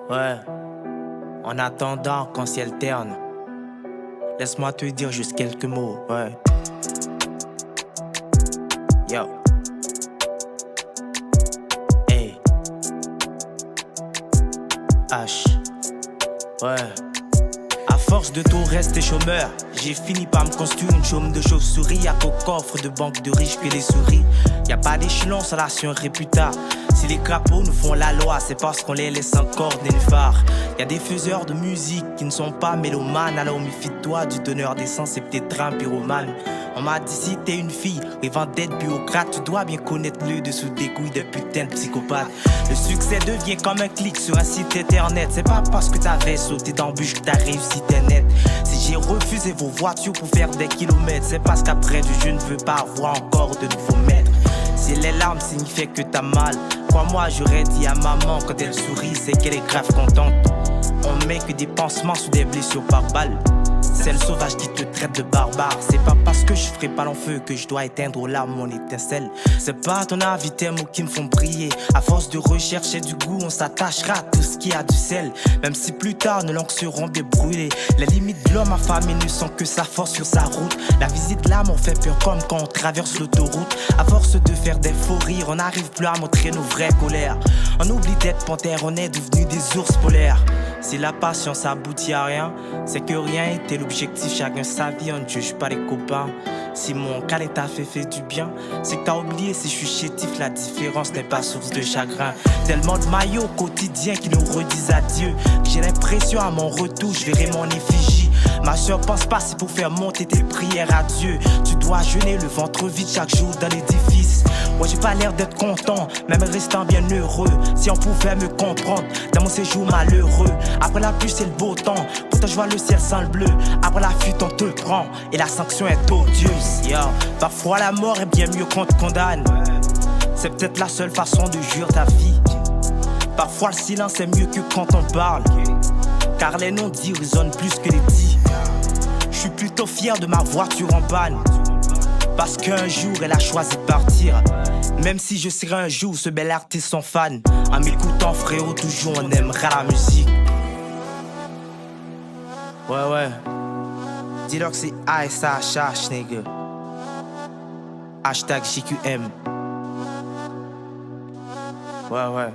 Ouais, en attendant qu'on s'y alterne, laisse-moi te dire juste quelques mots, ouais. Yo. Hey. H. Ouais. À force de tout rester chômeur, j'ai fini par me construire une chaume de chauve-souris. Y'a qu'au coffre de banque de riches que les souris. Y'a pas d'échelon sur la science réputa. Si les crapauds nous font la loi, c'est parce qu'on les laisse encore nénuphars. Y'a des faiseurs de musique qui ne sont pas mélomanes. Alors méfie-toi du donneur d'essence, c'est peut-être un pyromane. On m'a dit si t'es une fille rêvant d'être bureaucrate, tu dois bien connaître le dessous des couilles de putain de psychopathe. Le succès devient comme un clic sur un site internet. C'est pas parce que t'avais sauté d'embûche que t'as réussi t'es net. Si j'ai refusé vos voitures pour faire des kilomètres, c'est parce qu'après du je ne veux pas avoir encore de nouveaux maîtres. Si les larmes signifiaient que t'as mal, crois-moi j'aurais dit à maman quand elle sourit, c'est qu'elle est grave contente. On met que des pansements sous des blessures par balle. C'est le sauvage qui te traite de barbare. C'est pas parce que je ferai pas l'enfeu que je dois éteindre aux larmes mon étincelle. C'est pas ton avis, tes mots qui me font briller. À force de rechercher du goût, on s'attachera à tout ce qui a du sel. Même si plus tard nos langues seront bien brûlées. Les limites de l'homme affamé ne sont que sa force sur sa route. La visite de l'âme on fait peur comme quand on traverse l'autoroute. À force de faire des faux rires, on n'arrive plus à montrer nos vraies colères. On oublie d'être panthère, on est devenu des ours polaires. Si la patience aboutit à rien, c'est que rien était l'objectif, chacun sa vie, on ne juge pas les copains. Si mon calé t'a fait du bien, c'est que t'as oublié si je suis chétif, la différence n'est pas source de chagrin. Tellement de maillots au quotidien qui nous redisent adieu, que j'ai l'impression à mon retour, je verrai mon effigie. Ma soeur pense pas, c'est pour faire monter tes prières à Dieu. Tu dois jeûner le ventre vide chaque jour dans l'édifice. Moi j'ai pas l'air d'être content, même restant bien heureux. Si on pouvait me comprendre dans mon séjour malheureux. Après la pluie c'est le beau temps, pourtant je vois le ciel sans le bleu. Après la fuite on te prend et la sanction est odieuse. Yo, parfois la mort est bien mieux qu'on te condamne. C'est peut-être la seule façon de jurer ta vie. Parfois le silence est mieux que quand on parle, car les non-dits résonnent plus que les dits. Je suis plutôt fier de ma voiture en panne, parce qu'un jour elle a choisi de partir. Même si je serai un jour ce bel artiste sans fan, en m'écoutant frérot toujours on aimera la musique. Ouais dis-leur que c'est ASHH nigga. Hashtag JQM. Ouais